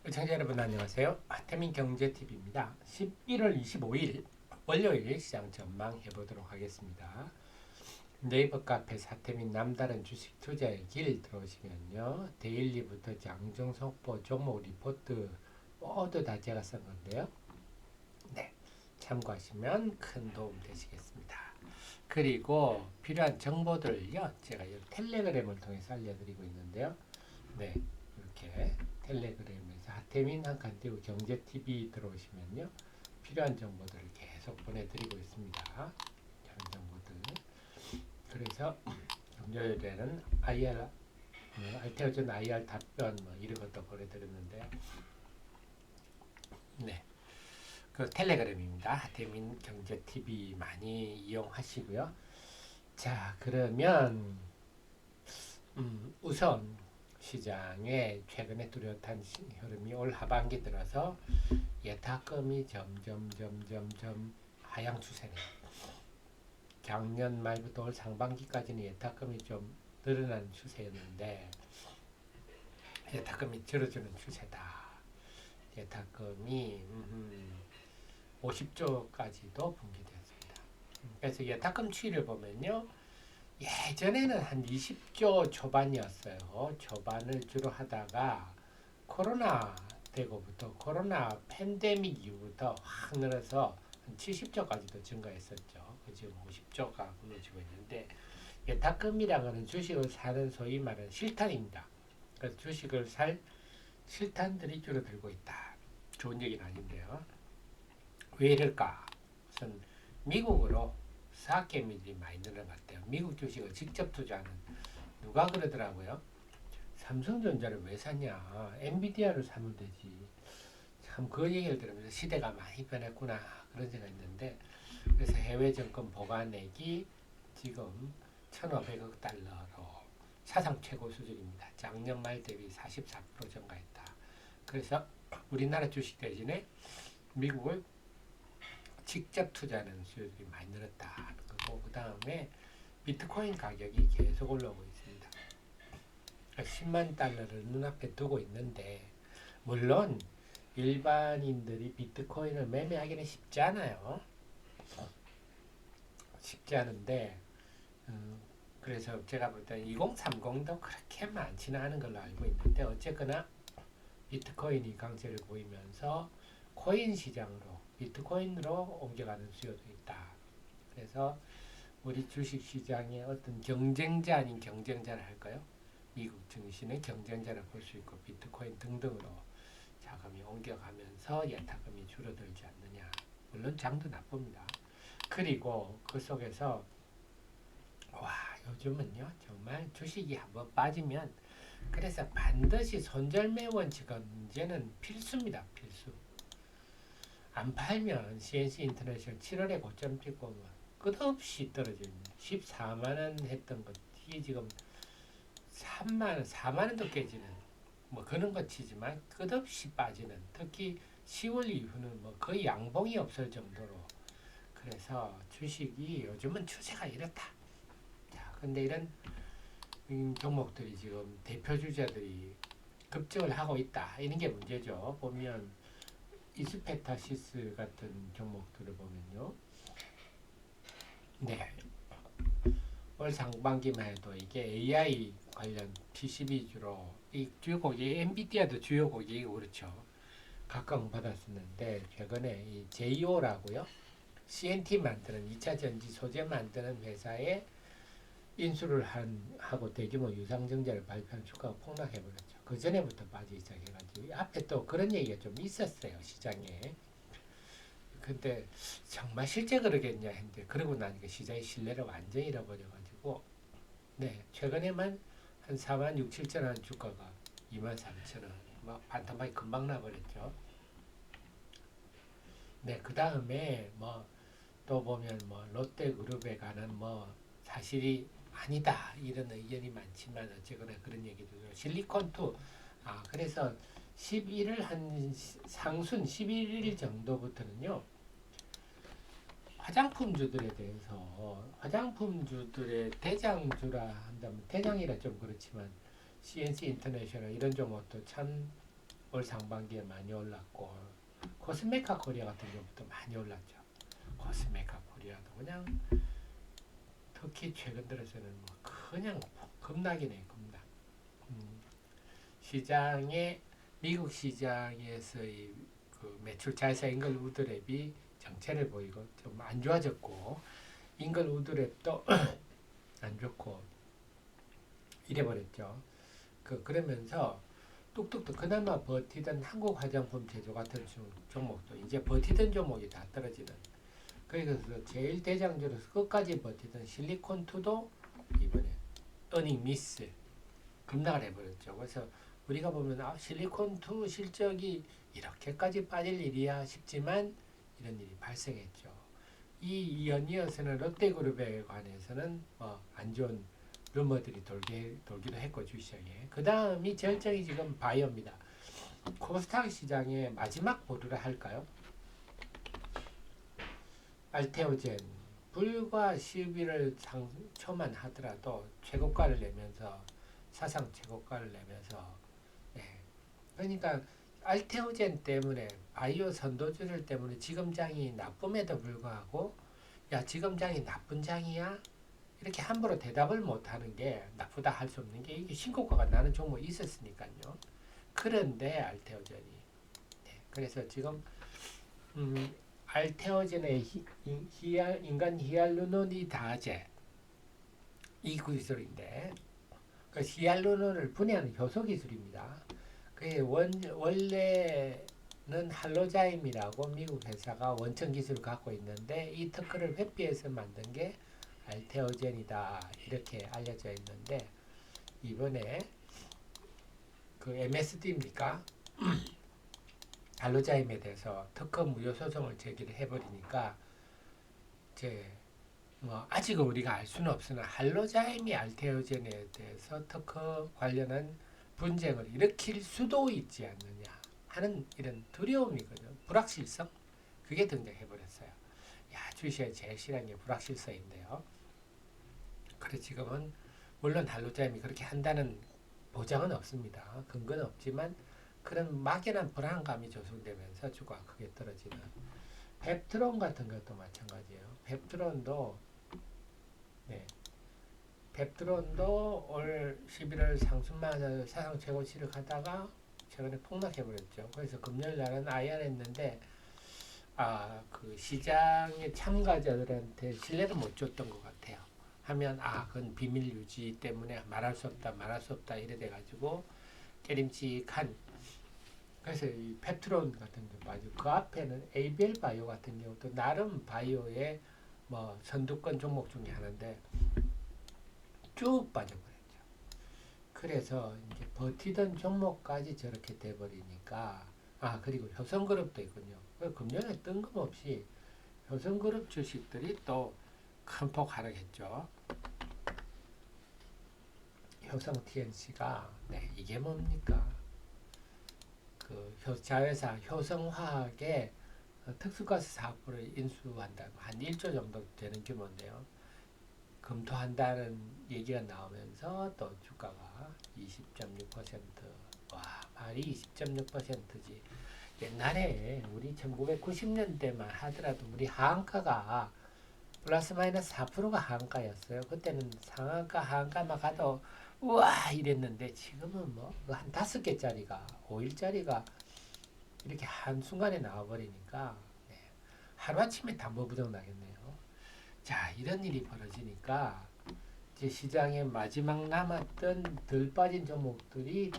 시청자 여러분 안녕하세요. 하태민 경제TV입니다. 11월 25일 월요일 시장 전망해 보도록 하겠습니다. 네이버 카페 하태민 남다른 주식 투자의 길 들어오시면요. 데일리부터 장중 속보 종목 리포트 모두 다 제가 쓴 건데요. 네, 참고하시면 큰 도움 되시겠습니다. 그리고 필요한 정보들을요. 제가 텔레그램을 통해서 알려드리고 있는데요. 네, 이렇게 텔레그램에서 하태민 한칸띄고 경제TV 들어오시면요. 필요한 정보들을 계속 보내드리고 있습니다. 다른 정보들. 그래서 금요일에는 알테오전 IR 답변 이런 것도 보내드렸는데, 네, 그 텔레그램입니다. 하태민 경제TV 많이 이용하시고요. 자, 그러면 우선 시장에 최근에 뚜렷한 흐름이 올 하반기 들어서 예탁금이 점점 하향 추세네요. 작년 말부터 올 상반기까지는 예탁금이 좀 늘어나는 추세였는데 예탁금이 줄어드는 추세다. 예탁금이 50조까지도 분기되었습니다. 그래서 예탁금 추이를 보면요. 예전에는 한 20조 초반이었어요. 초반을 주로 하다가 코로나 되고부터 코로나 팬데믹 이후부터 확 늘어서 한 70조까지도 증가했었죠. 지금 50조가 굴러지고 있는데 예탁금이라는 것은 주식을 사는 소위 말하는 실탄입니다. 그래서 주식을 살 실탄들이 줄어들고 있다. 좋은 얘기는 아닌데요. 왜 이럴까? 우선 미국으로 사학개미들이 많이 늘어난 것 같아요. 미국 주식을 직접 투자하는 누가 그러더라고요. 삼성전자를 왜 사냐? 엔비디아를 사면 되지. 참 그 얘기를 들으면서 시대가 많이 변했구나 그런 생각했는데 그래서 해외 정권 보관액이 지금 1,500억 달러로 사상 최고 수준입니다. 작년 말 대비 44% 증가했다. 그래서 우리나라 주식 대신에 미국을 직접 투자하는 수요들이 많이 늘었다. 그리고 그 다음에 비트코인 가격이 계속 올라오고 있습니다. 10만 달러를 눈앞에 두고 있는데 물론 일반인들이 비트코인을 매매하기는 쉽지 않아요. 쉽지 않은데 그래서 제가 볼 때는 2030도 그렇게 많지는 않은 걸로 알고 있는데 어쨌거나 비트코인이 강세를 보이면서 코인 시장으로 비트코인으로 옮겨가는 수요도 있다. 그래서 우리 주식시장의 어떤 경쟁자 아닌 경쟁자를 할까요? 미국 증시는 경쟁자를 볼 수 있고 비트코인 등등으로 자금이 옮겨가면서 예탁금이 줄어들지 않느냐. 물론 장도 나쁩니다. 그리고 그 속에서 요즘은요 정말 주식이 한번 빠지면 그래서 반드시 손절매 원칙은 이제는 필수입니다. 필수. 안 팔면 CNC 인터내셔널 7월에 고점 찍고 끝없이 떨어집니다. 14만원 했던 것이 지금 3만원, 4만원도 깨지는 그런 것 치지만 끝없이 빠지는 특히 10월 이후는 거의 양봉이 없을 정도로 그래서 주식이 요즘은 추세가 이렇다. 자, 근데 이런 종목들이 지금 대표 주자들이 급증을 하고 있다. 이런 게 문제죠. 보면 이스페타시스 같은 종목들을 보면요. 네. 올 상반기만 해도 이게 AI 관련 PCB 주로 이 주요 고객 엔비디아도 주요 고객이 그렇죠. 각광받았었는데 최근에 이 JO라고요. CNT 만드는 2차 전지 소재 만드는 회사에 인수를 하고 대규모 유상증자를 발표한 주가가 폭락해버렸죠. 그 전에부터 빠지기 시작해가지고 앞에 또 그런 얘기가 좀 있었어요. 시장에. 근데 정말 실제 그러겠냐 했는데 그러고 나니까 시장의 신뢰를 완전히 잃어버려가지고 네 최근에만 한 4만 6, 7천 원 주가가 2만 3천 원 막 반토막이 금방 나버렸죠. 네, 그 다음에 또 보면 롯데그룹에 관한 사실이 아니다 이런 의견이 많지만 어쨌거나 그런 얘기도 실리콘투 그래서 11일 한 상순 11일 정도부터는요 화장품주들에 대해서 화장품주들의 대장주라 한다면 대장이라 좀 그렇지만 CNC 인터내셔널 이런 종목도 참 올 상반기에 많이 올랐고 코스메카 코리아 같은 경우도 많이 올랐죠. 코스메카 코리아도 그냥 특히 최근 들어서는 뭐 그냥 급락이네 급락. 시장에 미국 시장에서의 그 매출 자회사 잉글 우드랩이 정체를 보이고 좀 안 좋아졌고 잉글 우드랩도 안 좋고 이래버렸죠. 그러면서 뚝뚝뚝 그나마 버티던 한국 화장품 제조 같은 종목도 이제 버티던 종목이 다 떨어지는. 그래서 제일 대장주로서 끝까지 버티던 실리콘2도 이번에 어닝 미스 급락을 해버렸죠. 그래서 우리가 보면 실리콘2 실적이 이렇게까지 빠질 일이야 싶지만 이런 일이 발생했죠. 이 연이어서는 롯데그룹에 관해서는 안 좋은 루머들이 돌기도 했고 주시장에. 그 다음이 절정이 지금 바이오입니다. 코스닥 시장의 마지막 보루라 할까요? 알테오젠 불과 11월 초만 하더라도 최고가를 내면서 사상 최고가를 내면서 그러니까 알테오젠 때문에 바이오 선도주들 때문에 지금 장이 나쁨에도 불구하고 야 지금 장이 나쁜 장이야? 이렇게 함부로 대답을 못하는 게 나쁘다 할 수 없는 게 이게 신고가가 나는 종목이 있었으니까요. 그런데 알테오젠이 그래서 지금 알테오젠의 인간 히알루로니다제 이 기술인데 그 히알루론을 분해하는 효소 기술입니다. 그게 원래는 할로자임이라고 미국 회사가 원천 기술을 갖고 있는데 이 특허를 회피해서 만든 게 알테오젠이다 이렇게 알려져 있는데 이번에 그 MSD입니까? 할로자임에 대해서 특허 무효 소송을 제기를 해버리니까 아직은 우리가 알 수는 없으나 할로자임이 알테오젠에 대해서 특허 관련한 분쟁을 일으킬 수도 있지 않느냐 하는 이런 두려움이거든요. 불확실성 그게 등장해버렸어요. 주식에 제일 싫어하는 게 불확실성인데요. 그래 지금은 물론 할로자임이 그렇게 한다는 보장은 없습니다. 근거는 없지만 그런 막연한 불안감이 조성되면서 주가가 크게 떨어지는. 펩트론 같은 것도 마찬가지예요. 펩트론도 올 11월 상순만 사상 최고치를 가다가 최근에 폭락해버렸죠. 그래서 금요일 날은 IR 했는데 그 시장의 참가자들한테 신뢰를 못 줬던 것 같아요. 하면 그건 비밀 유지 때문에 말할 수 없다 이래 돼가지고 깨림칙한. 그래서 이 펩트론 같은 경우 아주 그 앞에는 ABL 바이오 같은 경우도 나름 바이오의 선두권 종목 중에 하나인데 쭉 빠져버렸죠. 그래서 이제 버티던 종목까지 저렇게 돼버리니까 그리고 효성그룹도 있군요. 금년에 뜬금없이 효성그룹 주식들이 또 큰 폭 하락했죠. 효성 TNC가 이게 뭡니까? 그 자회사 효성화학에 특수가스 사업부를 인수한다. 한 1조 정도 되는 규모인데요. 검토한다는 얘기가 나오면서 또 주가가 20.6%. 와, 말이 20.6%지. 옛날에 우리 1990년대만 하더라도 우리 하한가가 플러스 마이너스 4%가 하한가였어요. 그때는 상한가 하한가만 가도 우와 이랬는데 지금은 한 5개짜리가 5일짜리가 이렇게 한순간에 나와버리니까 하루아침에 담보부정 나겠네요. 자, 이런 일이 벌어지니까 이제 시장에 마지막 남았던 덜 빠진 종목들이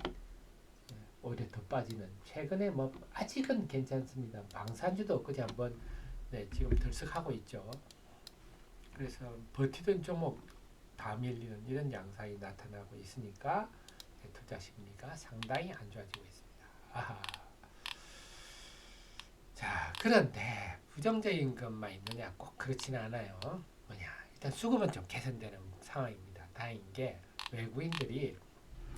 오히려 더 빠지는. 최근에 아직은 괜찮습니다. 방산주도 엊그제 한번 지금 들썩하고 있죠. 그래서 버티던 종목 다 밀리는 이런 양상이 나타나고 있으니까 투자 심리가 상당히 안 좋아지고 있습니다. 자, 그런데 부정적인 것만 있느냐 꼭 그렇지는 않아요. 일단 수급은 좀 개선되는 상황입니다. 다행인 게 외국인들이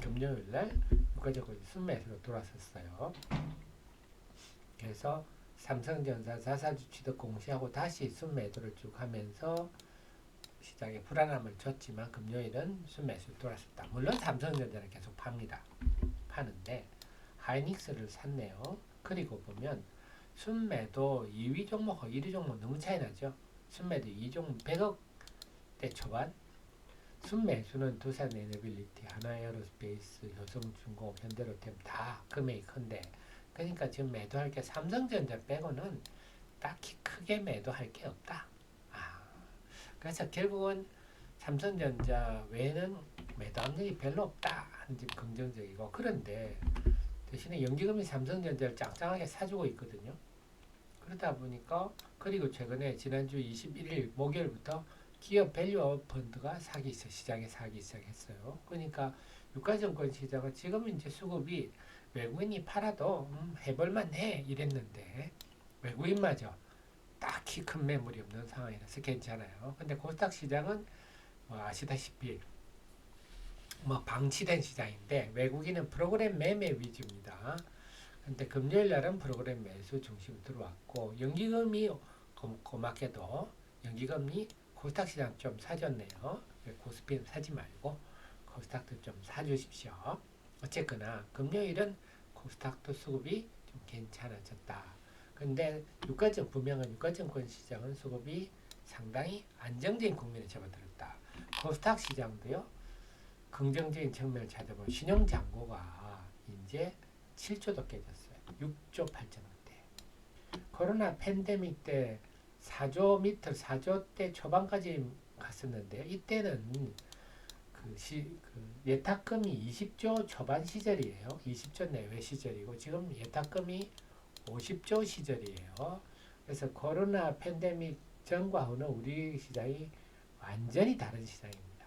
금요일날 국가적으로 순매수로 돌아섰어요. 그래서 삼성전자 자사주 취득 공시하고 다시 순매도를 쭉 하면서 시장에 불안함을 줬지만 금요일은 순매수 돌아섰다. 물론 삼성전자는 계속 파는데 하이닉스를 샀네요. 그리고 보면 순매도 2위 종목하고 1위 종목 너무 차이 나죠. 순매도 2위 종목 100억대 초반, 순매수는 두산 에너빌리티, 하나에어로스페이스, 효성중공업, 현대로템 다 금액이 큰데, 그러니까 지금 매도할 게 삼성전자 빼고는 딱히 크게 매도할 게 없다. 그래서 결국은 삼성전자 외에는 매도 압력이 별로 없다 하는 집 긍정적이고, 그런데 대신에 연기금이 삼성전자를 짱짱하게 사주고 있거든요. 그러다 보니까, 그리고 최근에 지난주 21일 목요일부터 기업 밸류업 펀드가 시장에 사기 시작했어요. 그러니까 유가증권 시장은 지금 이제 수급이 외국인이 팔아도 해볼만 해 이랬는데, 외국인마저 딱히 큰 매물이 없는 상황이라서 괜찮아요. 근데 코스닥 시장은 뭐 아시다시피 뭐 방치된 시장인데, 외국인은 프로그램 매매 위주입니다. 근데 금요일 날은 프로그램 매수 중심 들어왔고, 연기금이 고맙게도 연기금이 코스닥 시장 좀 사줬네요. 코스피는 사지 말고 코스닥도 좀 사주십시오. 어쨌거나 금요일은 코스닥도 수급이 좀 괜찮아졌다. 근데 분명한 유가증권 시장은 수급이 상당히 안정적인 국면에 접어들었다. 코스닥 시장도요, 긍정적인 측면을 찾아보면 신용잔고가 이제 7조도 깨졌어요. 6조 8천억대. 코로나 팬데믹 때 4조 밑을 4조대 초반까지 갔었는데, 이때는 예탁금이 20조 초반 시절이에요. 20조 내외 시절이고, 지금 예탁금이 50조 시절이에요. 그래서 코로나 팬데믹 전과 후는 우리 시장이 완전히 다른 시장입니다.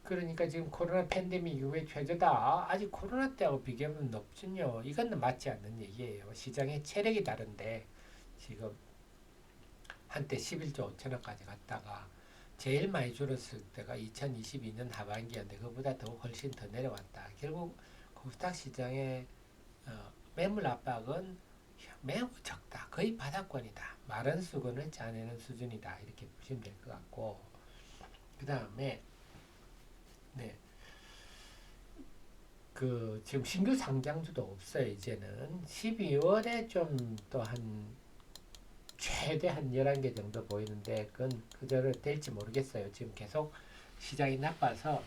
그러니까 지금 코로나 팬데믹 이후에 최저다. 아직 코로나 때하고 비교하면 높군요. 이건 맞지 않는 얘기예요. 시장의 체력이 다른데, 지금 한때 11조 5천억까지 갔다가 제일 많이 줄었을 때가 2022년 하반기였는데, 그보다 훨씬 더 내려왔다. 결국 코스닥 시장의 매물 압박은 매우 적다. 거의 바닥권이다. 마른 수건을 짜내는 수준이다. 이렇게 보시면 될 것 같고, 그 다음에 지금 신규 상장주도 없어요. 이제는 12월에 좀 또 최대 한 11개 정도 보이는데, 그건 그대로 될지 모르겠어요. 지금 계속 시장이 나빠서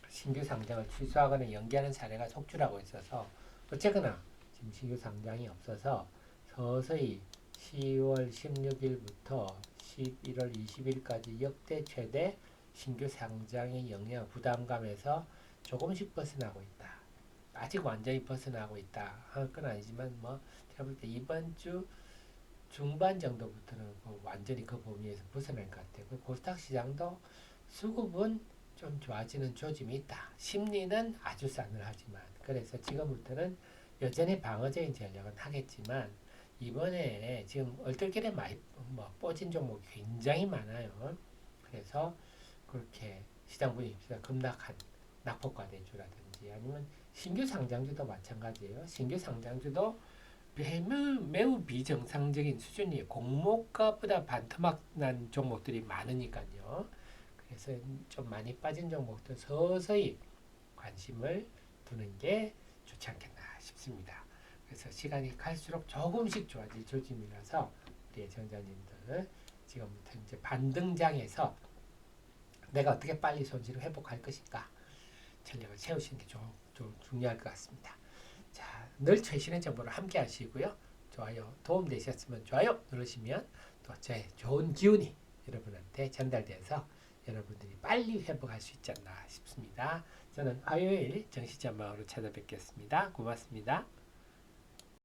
신규 상장을 취소하거나 연기하는 사례가 속출하고 있어서, 어쨌거나 지금 신규 상장이 없어서 서서히 10월 16일부터 11월 20일까지 역대 최대 신규 상장의 영향 부담감에서 조금씩 벗어나고 있다. 아직 완전히 벗어나고 있다 할 건 아니지만, 제가 볼 때 이번 주 중반 정도부터는 완전히 그 범위에서 벗어날 것 같아요. 코스닥 시장도 수급은 좀 좋아지는 조짐이 있다. 심리는 아주 싸늘하지만, 그래서 지금부터는 여전히 방어적인 전략은 하겠지만, 이번에 지금 얼떨결에 많이 뽀진 종목이 굉장히 많아요. 그래서 그렇게 시장 분위기가 급락한 낙폭과 대주라든지, 아니면 신규 상장주도 마찬가지예요. 신규 상장주도 매우 비정상적인 수준이에요. 공모가보다 반토막 난 종목들이 많으니까요. 그래서 좀 많이 빠진 종목도 서서히 관심을 두는 게 좋지 않겠나 싶습니다. 그래서 시간이 갈수록 조금씩 좋아질 조짐이라서 우리 애청자님들 지금부터 이제 반등장에서 내가 어떻게 빨리 손실을 회복할 것인가 전략을 세우시는 게 좀 중요할 것 같습니다. 자, 늘 최신의 정보를 함께 하시고요. 좋아요, 도움되셨으면 좋아요 누르시면 또 제 좋은 기운이 여러분한테 전달돼서 여러분들이 빨리 회복할 수 있지 않나 싶습니다. 저는 화요일 정시전망으로 찾아뵙겠습니다. 고맙습니다.